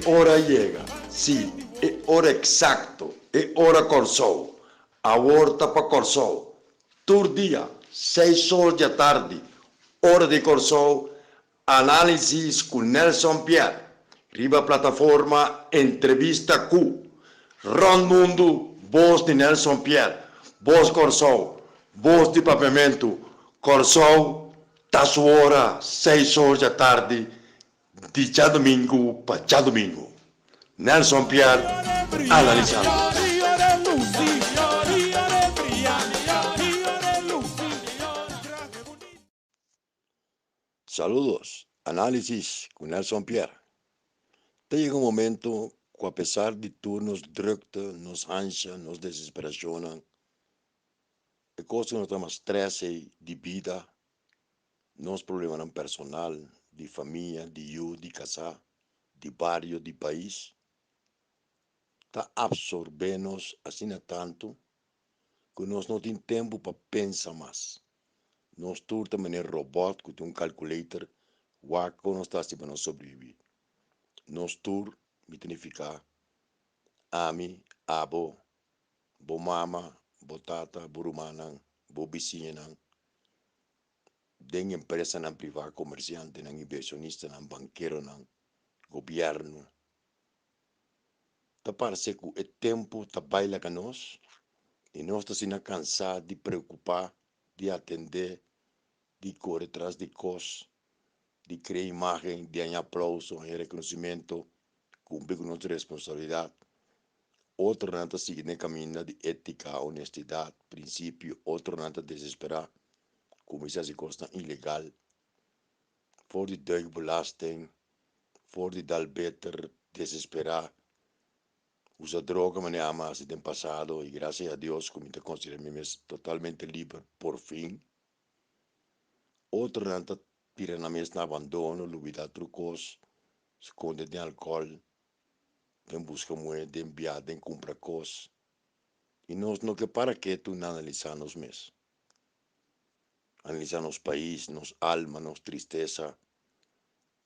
hora llega, sí, es hora exacto, es hora Corsou, aborta para Corsou, tur dia, 6 horas da tarde, hora de Corsou, análisis con Nelson Pierre, riba plataforma entrevista Q, Ron Mundo, voz de Nelson Pierre, voz Corsou, voz de Pavimento, Corsou, tá sua hora, 6 horas da tarde, de já domingo para já domingo. Nelson Pierre, analizando. Saludos, análisis con Nelson Pierre. Te llega un momento que a pesar de tu nos drukte, nos ansia, nos desesperacionan, de cosas que nos damos estrés de vida, nos problemas personal, de familia, de yo, de casa, de barrio, de país, está absorbenos assim tanto que nós não temos tempo para pensar mais. Nós turta maneira robot com um calculator, waco nós está para nós sobreviver. Nós tur me significa ami, abo, bo mama, bo tata, burumana, bo vizinha, den empresa nan privada, comerciante, nan inversionista, nan banqueiro, nan governo. Tá parece que o tempo tá baila com nós e nós está sendo cansado de preocupar, de atender, de correr atrás de coisas, de criar imagem, de ganhar aplauso, de reconhecimento, cumprir com nossa responsabilidade. Outro não está seguindo o caminho de ética, honestidade, princípio. Outro não está desesperar, começar a coisa ilegal, for de duik belasting, for de dar beter, desesperar. Usa droga, me ama así en pasado y gracias a Dios, como te considero totalmente libre por fin. Otro nanta tira na mesma abandono, olvidar trucos, esconde de alcohol, den busca muito, den viaja, den compra cosas. E nós não que para que tu não analisar nos mesmos. Analisar nos país, nos alma, nos tristeza.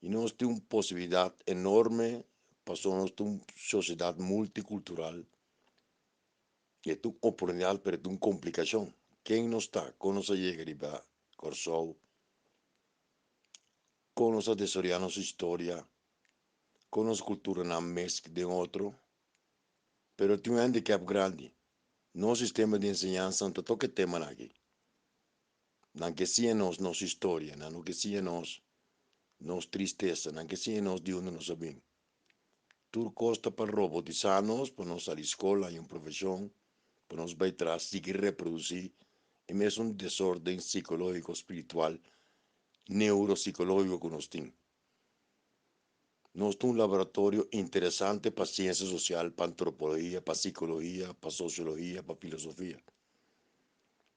E nós temos uma possibilidade enorme para nós ter uma sociedade multicultural que é uma oportunidade para uma complicação. Quem não está, conosco chega a Corsou, conosco desoriar nossa história, conosco cultura na mesma de outro, pero tem um handicap grande. Nosso sistema de ensinança não toca tema aqui. Não que seja nossa história, não que seja nossa tristeza, não que seja de onde nós sabemos. Tudo custa para robotizar-nos, para nós sair da escola e uma profissão, para nós vai atrás, seguir reproduzir, e mesmo um desordem psicológico, espiritual, neuropsicológico que nós temos. Nós temos um laboratório interessante para ciência social, para antropologia, para psicologia, para sociologia, para filosofia.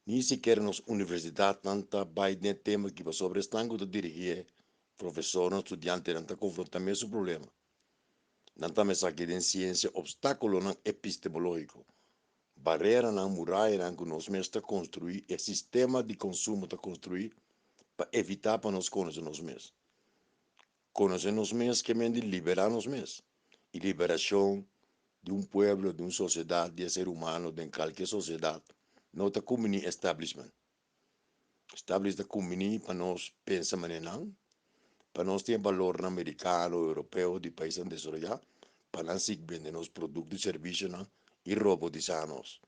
Nem sequer nas universidades tanta vai de tema que sobre estango de dirigir, professor, estudante, não está confrontando esse problema. Não está mais aqui em ciência, obstáculo não epistemológico. Barreira na muralha que nós mesmos construir, e sistema de consumo está construir para evitar para nós conhecer nós mesmos. Conhecer nós mesmos que é de liberar nós mesmos. E liberação de um povo, de uma sociedade, de ser humano, de qualquer sociedade, não está como establishment. Establishment está como para nós pensar maneira, para nós ter valor americano, europeu, de países desenvolvidos, para nós vender nos produtos e serviços e robotizar-nos.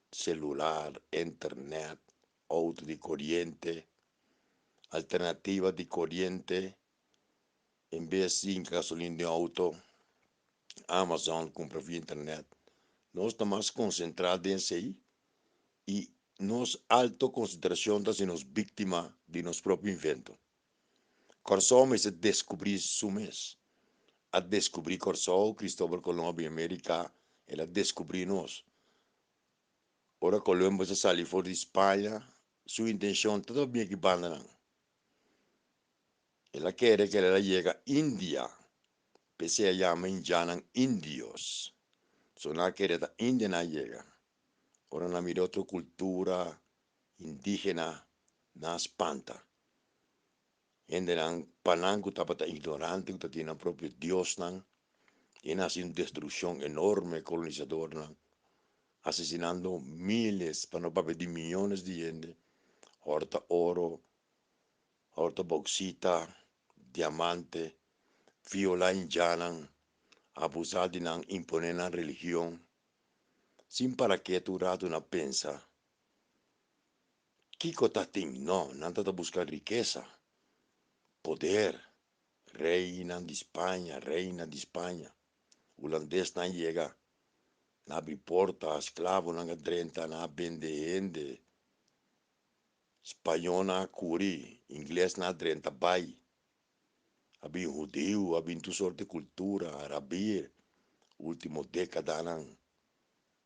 Celular, internet, auto de corriente, alternativa de corriente, em vez de gasolina de auto, Amazon compra via internet. Nós estamos mais concentrados em si e nós autoconsideração da nos vítima de nosso próprio invento. Corsou é descobrir isso mesmo. A descobrir Corsou, Cristóbal Colombo em América, ela descobriu nós. Ora Colombo se saiu fora de Espanha, sua intenção toda bem que banda. Ela quer que ela chegue a Índia, pese a chamar indianos índios. So na quer da Índia na chega. Ora na mira outra cultura indígena na espanta. Gente nan panang que estava ignorante, que tinha próprio Deus nan, y ha sido una destrucción enorme colonizadora, asesinando miles, para no pedir millones de gente, horta oro, horta bauxita, diamante, viola indiana, abusar de imponer la religión, sin para que tu rato una pensa, Kiko tating, no, nada de buscar riqueza, poder, reina de España, holandés no llega, no abre porta, esclavo, no drenta, no vende gente, español na curi, inglês na drenta, bai, había judío, había tu sorte de cultura, arabia, último década,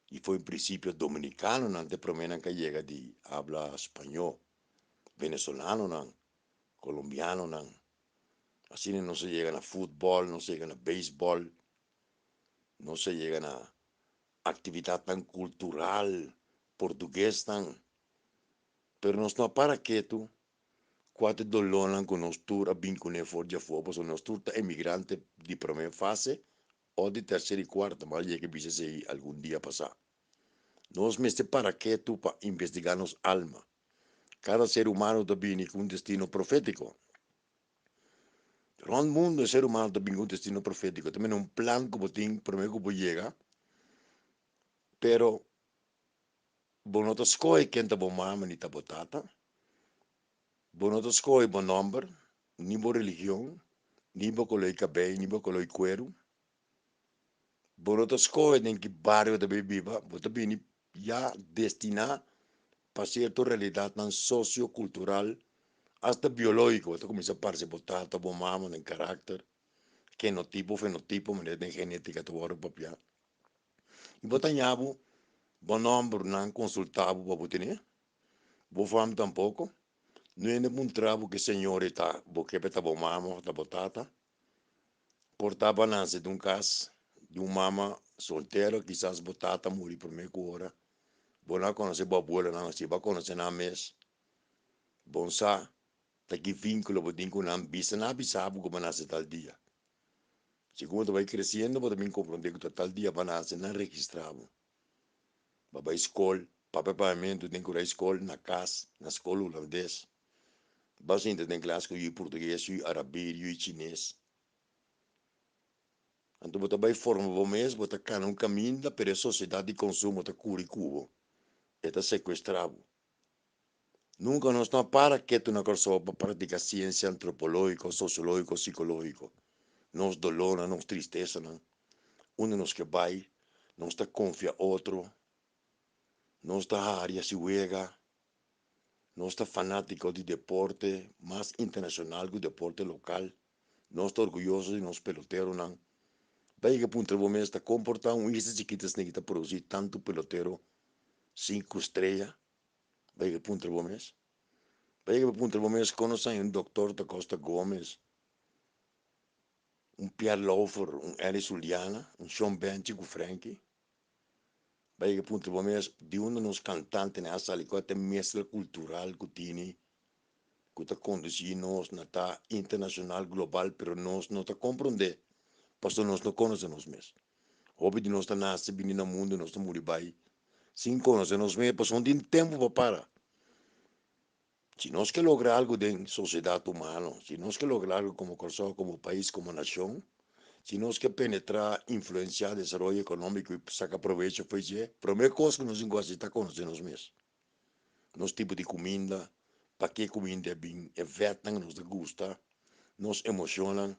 y fue en principio dominicano, no te promenen que llega de habla español, venezolano, colombiano, así no se llegan a fútbol, no se llegan a béisbol, no se llegan a actividad tan cultural, portugués tan, pero nos no para que tú, cuatro dolonan con nos tour a vincune for de fobos o nos tour emigrante de primera fase o de tercera y cuarta, mal llegue que vise algún día pasar. Nos meste para que tú para investigarnos alma. Cada ser humano también con un destino profético. Todo el mundo, el ser humano también con un destino profético. También un plan como tiene, primero como llega, pero bueno, no escoge quién te va mamá ni te tata. Bueno, no escoge buen nombre, ni por religión, ni por color cabello, ni por color cuero. Bueno, no escoge en qué barrio te viva, vos también ya destinado para cierta realidad tan sociocultural, hasta biológico. Esto comienza a parse por tata, por mamá, en carácter, genotipo, fenotipo, manera de genética, tu barrio papia. Y vos tañabo, buen nombre, no consultabo, vos tenés. Vos fam tampoco. No hay ningún trabajo que señor está, porque está por mamá, está por tata. Portava nace de un caso, de un mamá soltero, quizás por tata murió por meia hora. Vos no conoces a abuela, no, si va a conocer nada más. Vos sa, tá que vínculo, vos tienes una visa, nada bisabo como nace tal día. Si como tu vai crescendo, vos também compreender que tal dia vai nascer, não registrado. Vai escola, papel pagamento, tem que ir à escola, na casa, na escola holandês. Vas entender em classe com o português, o árabe, o chinês. Então, você vai formar o mês, você cana um caminho da para a sociedade de consumo, da cura e cubo. Está sequestrado. Nunca nos não para que tu não corso para praticar ciência antropológica, sociológica, psicológica. Nos dolor, nos tristeza, não. Nos que vai, nos está confia outro, nos está área se juega, nos está fanático de deporte, mais internacional que o deporte local. Nos está orgulhoso de nos pelotero, não. Vai que punto o mês está comportando um isso chiquitas nem está produzir tanto pelotero 5 estrelas. Vai que punto o mês. Vai que punto o mês conhece um doutor da Costa Gomes, um Pierre Laufer, um Eris Juliana, um Sean Benchi com Frankie. Vai que punto o mês de dos cantantes nessa ali que mestre cultural que tem, que está conduzindo na tá internacional global, pero nós não está compreender, pastor nós não conhecemos mesmo. Hobby de nós está nasce bem no mundo, nós estamos muito bem. Sem conhecermos mesmo, pastor não tem tempo para. Se nós queremos lograr algo em sociedade humana, se nós queremos lograr algo como pessoa, como país, como nação, se nós queremos penetrar, influenciar o desenvolvimento econômico e sacar proveito, pois é, a primeira coisa que nós temos que estar conhecendo nós mesmos. Nosso tipo de comida, para que comida é bem, é vetang, nos gusta, nos emociona,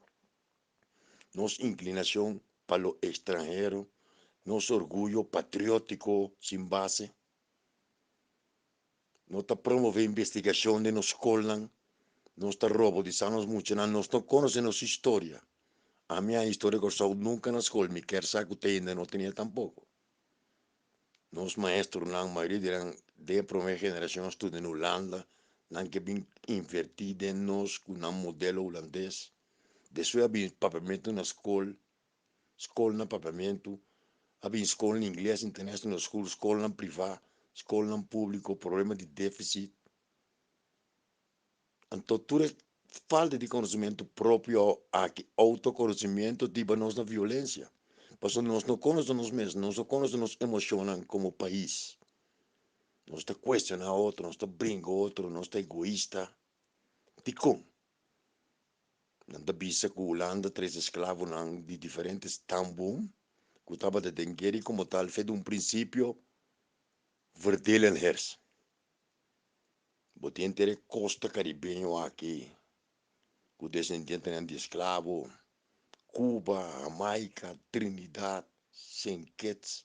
nossa inclinação para o estrangeiro, nosso orgulho patriótico sem base, nós promovemos investigação de nos escola, nós robotizamos muito, nós não conhecemos nossa história. A minha história que eu nunca na escola, me quer saber que ainda não tinha tampouco. Nos maestros, na maioria de primeira geração, estudam em Holanda, não que bem invertido em nós com um modelo holandês. Depois havia papamento na escola, escola na papamento, havia escola em inglês, international school, escola na privada, escola na público, problema de déficit. Então, tudo falta de conhecimento próprio, autoconhecimento, tipo nós na violência. Porque nós não conhecemos nós mesmos, nós não conhecemos, nos emocionamos como país. Nós está questionando outro, nós está brincando outro, nós está egoísta. Ticum. Nanda bisa que Holanda traz escravos de diferentes tambos, que estava de dengueri como tal, fez um princípio, verdelen hers. Botem ter costa caribenho aqui, que descendente de escravo, Cuba, Jamaica, Trinidad, Saint Kitts,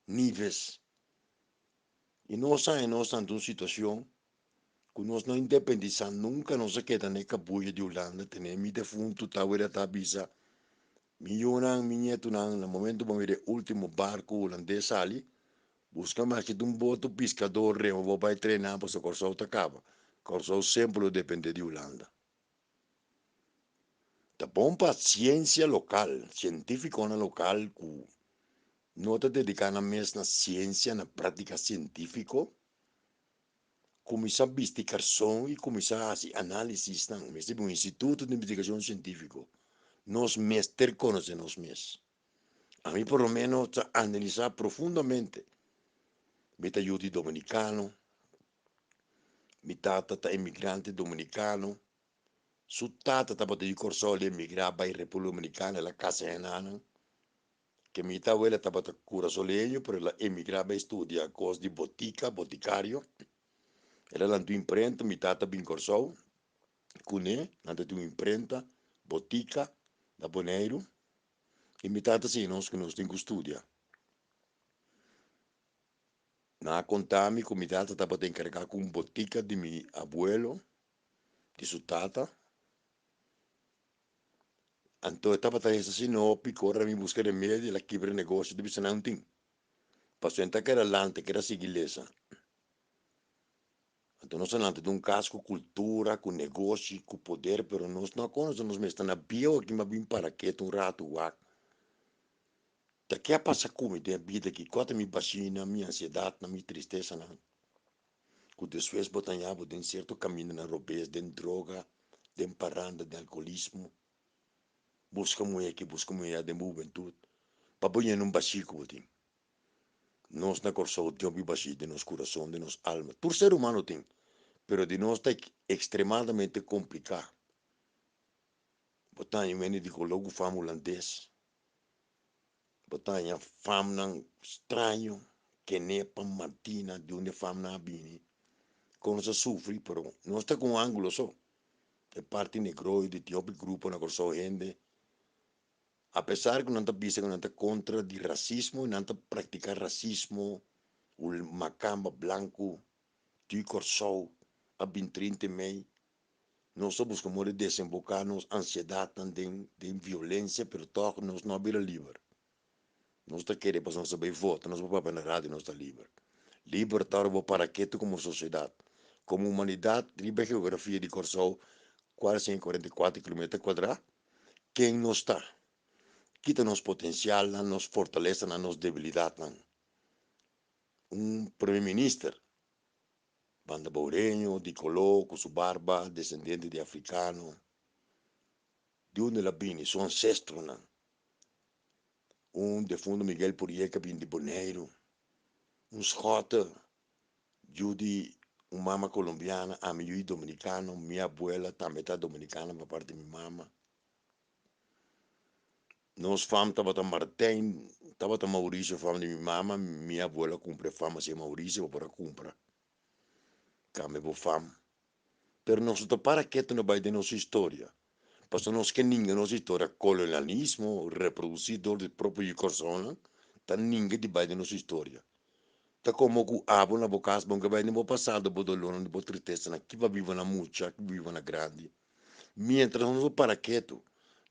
Nives. E nós estamos em uma situação que nós não independizamos nunca, nós queda na cabuia de Holanda, temos defunto, tawera tabisa. Milhões, minheto, no momento que o último barco holandês ali, busca mais que um boto pescador, remo, vai treinar para o corso acaba. Corso sempre depende de Holanda. Tá bom para ciência local, científico na local, que não está dedicando mais na ciência, na prática científica, começar a investigação e começar a fazer análise, não, mas é um instituto de investigação científica. Nós mestres conhecemos nós mesmos. A mim, por lo menos, analisar profundamente. Mi aiuti dominicano, mi tata ta emigrante dominicano, su tata ta bota di corsoli emigrava in Repubblica Dominicana, la casa enana, che mi abuela ta bota cura solegno, per la emigrava e studia a cos di botica, boticario, era la tua imprenta, mi tata bin corsol, cune, nata tua imprenta, botica, da Boneiro, e mi tata si nos che nos tengo studia. Na contami, mi tata ta bota incaricare con botica di mi abuelo, di su tata. Então, eu estava assim, não, picora, me buscar remédio, ela quebra negócio, deve ser não tem. Passou então que era lante, que era sigilesa. Então, nós falamos de casco, cultura, com negócio, com poder, pero nós não conhecemos, nós estamos na bio aqui, mas bem para que um rato, uac. Daqui a passar como de vida aqui, quanto me baixina, minha ansiedade, minha tristeza, não. Que depois botanhava de certo caminho na robês, de droga, de parranda, de alcoolismo. Busca mulher de juventude. Para pôr em baxico, botinho. Nós na corso de obibashi de nos coração, de nos alma. Todo ser humano tem, pero de nós está extremadamente complicado. Botanha, eu digo logo fama holandês. Botanha, fama estranho, que nepa, martina, de onde fama na bini. Como se sofre, pero nós está com um ângulo só. É parte negroide, de outro grupo na corso gente. Apesar que não está pensando que não está contra de racismo, não está praticar racismo, o macamba branco, de corso, a 30 mei, nós buscamos desembocar nos ansiedade de violência, pero toque nós não abrir livre. Nós está querendo para nós saber votar, nós vamos para na rádio, nós está livre. Libertar o paraquedo como sociedade, como humanidade, riba geografia de Corsol, quase 44 km², quem não está? Quita nos potencial, nos fortaleza, nos debilidade. Primeiro-ministro, Banda Boureño, de Colo, com sua barba, descendente de africano, de onde ela vem, seu ancestro, defundo Miguel Purieka, vem de Boneiro, Schota, de mama colombiana, a minha dominicano, minha abuela, também está dominicana, por parte de minha mama. Nós fam estava Martin, estava Maurício, fam de minha mama, minha abuela cumpre fama, se Maurício, para comprar. Came bo fam. Pero nós não para quieto não vai de nossa história. Porque nós que ninguém nossa história, colonialismo, reproduzidor de próprio coração, tá ninguém de vai de nossa história. Tá como que abo na boca bom que vai no passado, bo dolor, bo tristeza, na que vai viver na mucha, que vive na grande. Mientras nós para quieto,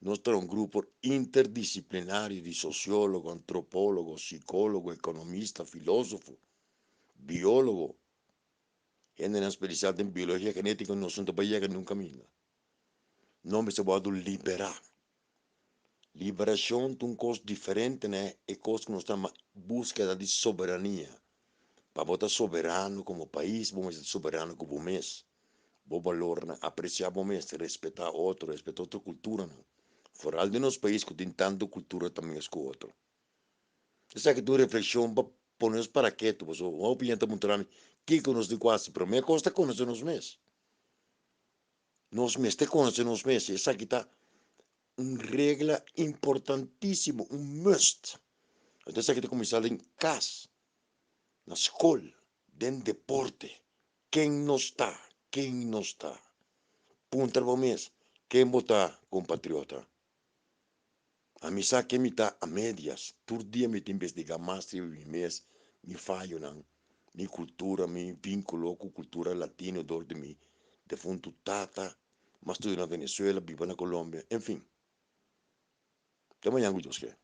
nós temos grupo interdisciplinário de sociólogo, antropólogo, psicólogo, economista, filósofo, biólogo, gente especial em biologia genética, nós não trabalhamos nunca mais. Nome se pode liberar. Liberação de coisa diferente, né? É coisa que nós estamos busca de soberania. Para votar soberano como país, vamos ser soberano como mês. Vou valor, apreciar o mês, respeitar outro, respeitar outra cultura. Não? Fora de nosso país que tem tanta cultura também é com outro. Essa que tu reflexão para ponermos para quieto, pues, uma opinião está mostrando que nos de quase, pero me costa conhecer nos meses. Nos meses, te conhecer nos meses, essa aqui está uma regra importantíssima, must. Então, essa aqui tem que começar em casa, na escola, dentro do deporte. Quem não está? Quem não está? Punta ao mês. Quem botar, compatriota? A mim sabe que me está a médias. Todo dia me tem que investigar mais de um mês. Me falho, não. Minha cultura, meu vínculo com a cultura latina dentro de mim. De fundo, tata. Mas estou na Venezuela, vivo na Colômbia. Enfim. Até amanhã, Deus quer.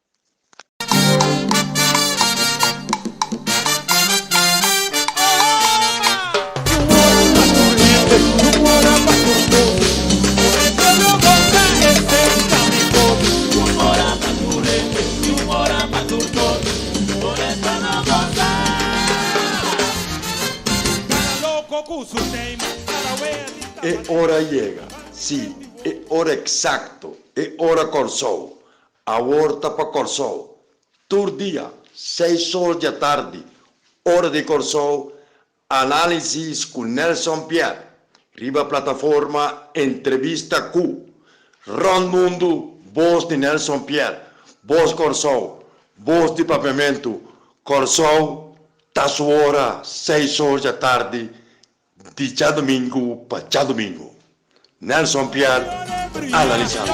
É hora chega, sim, é hora exacto, é hora Corsou. A horta para Corsou. Todo dia, 6 horas da tarde, hora de Corsou, análise com Nelson Pierre. Riba plataforma Entrevista Q. Ron Mundo, voz de Nelson Pierre, voz Corsou, voz de Pavimento, Corsou, tá sua hora, 6 horas da tarde, de já domingo para já domingo. Nelson Pierre, analisando.